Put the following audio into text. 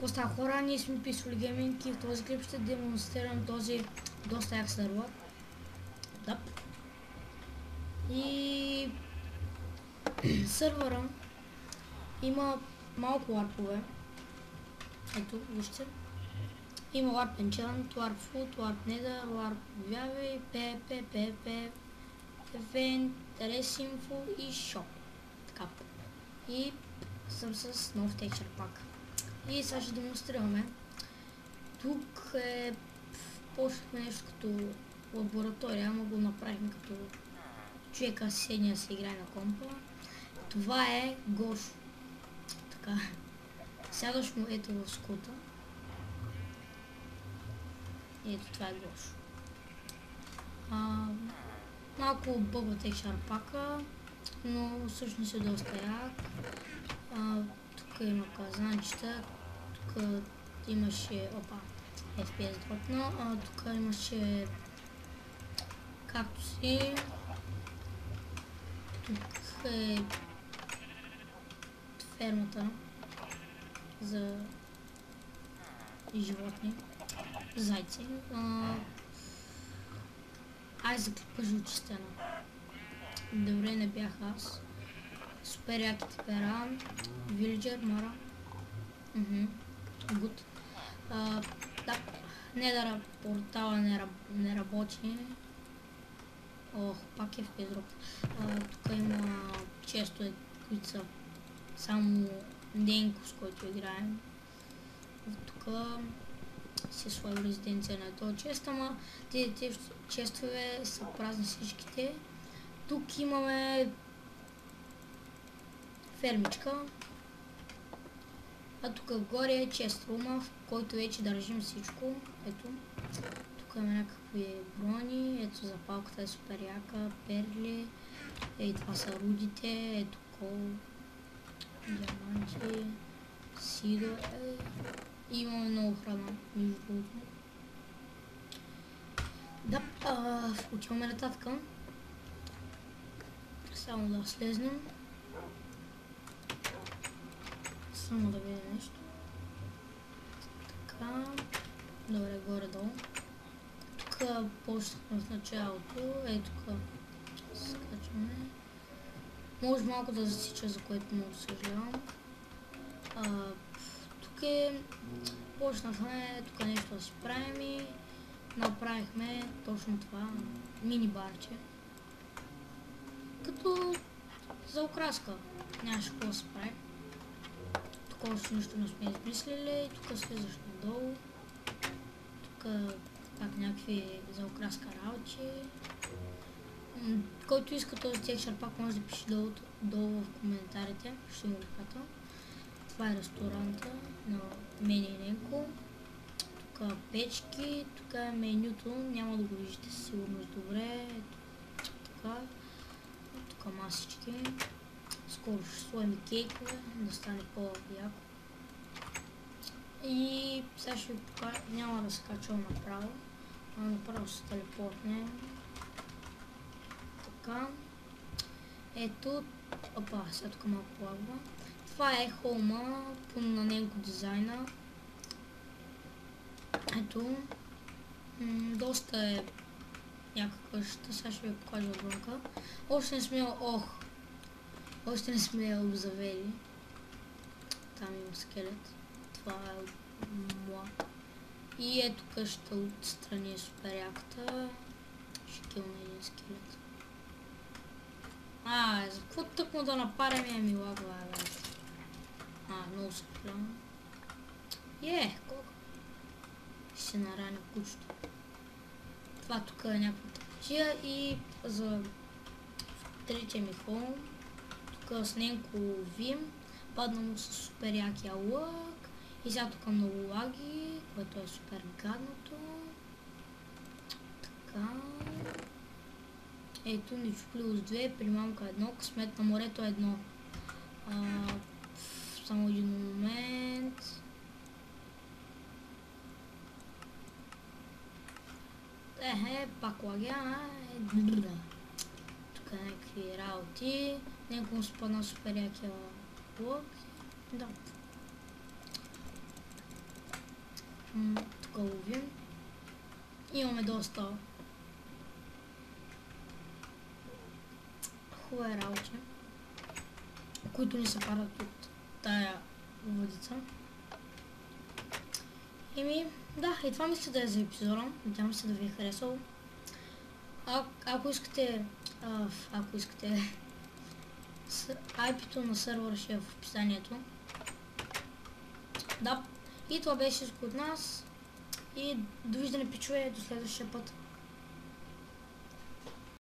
Какво става, хора? Ние сме Peaceful Gaming и в този клип ще демонстрирам този доста як сервер. Да. И сервера има малко ларпове. Ето, вижте. Има Warp Enchant, Warp Food, Warp Nether, Warp Viave, PPPP, Event, Resinfo и Shop. Така. И съм с нов Texture Pack. И сега ще демонстрираме. Тук почнахме нещо като лаборатория, ама го направихме като човека седния се играе на компа. Това е Гошо. Така. Сядаш му ето в скута. Ето това е Гошо. Малко бъгва Texture Pack-а, но всъщност е доста як. Тук има казанчета, тук имаше, FPS дропна, тук имаше кактуси, тук е фермата за животни, зайци. За клипа жълчестена. Добре, не бях аз. Супер яките пера. Вилджер, Мара. Гуд. Да, Недъра портала не работи. Пак е в пезрок. Тук има често които са само Денко, с който играем. Тук си своя резиденция на този чест, ама тези честове са празни всичките. Тук имаме фермичка, а тук горе е чест рума, в който вече държим всичко. Ето, тук има някакви брони, ето запалката е супер яка, перли, това са рудите, ето кол, диаманти, сидо, имаме много храна, между другото. Да, отиваме нататък. Само да слезнем. Само да видим нещо. Така. Добре, горе-долу. Тук почнахме в началото. Тук скачваме. Може малко да засича, за което много съжалявам. Тук почнахме тук нещо да си правим и направихме точно това мини барче. Като за окраска. Нямаше какво да се прави. Тук още нищо не сме измислили. Тук слизаш надолу. Тук пак някакви за окраска работи. Който иска този текстчър пак може да пише долу в коментарите. Ще му го пратя. Това е ресторанта на мен и Ненко. Тук печки, тук е менюто, няма да го виждате сигурно добре. Така. Тук масички. Скоро ще сложим кейкове, да стане по-яко. И сега ще ви покажа, няма да се качвам направо, а направо се телепортне. Така. Ето, сега тук малко плагва. Това е холма на Ненко дизайна. Ето, доста е яка къщата, сега ще ви покажа отвънка. Още не сме я обзавели. Там има скелет. Това е млад. И ето къщата отстрани е супер яката. Ще килна един скелет. За какво тъкмо да напарям ми лагва, бе? Много се пляна. Колко? Ще се нараня кучето. Това тук е някаква тъпчия и за третия ми холм. Тук с Ненко ловим. Падна му с супер якия лък. И сега тук много лаги, което е супер гадното. Така. Ето Ничо плюс 2, примамка 1, късмет на морето 1. Само един момент. Пак лагя. Тук някакви работи. Ненко му спадна супер якия лък. Да. Тук ловим. Имаме доста хубави работи, които ни се падат от тая водица. Да, и това мисля да е за епизода. Надявам се да ви е харесал. Ако искате, IP-то на сервера ще е в описанието. Да, и това беше всичко от нас. И довиждане, пичове, до следващия път.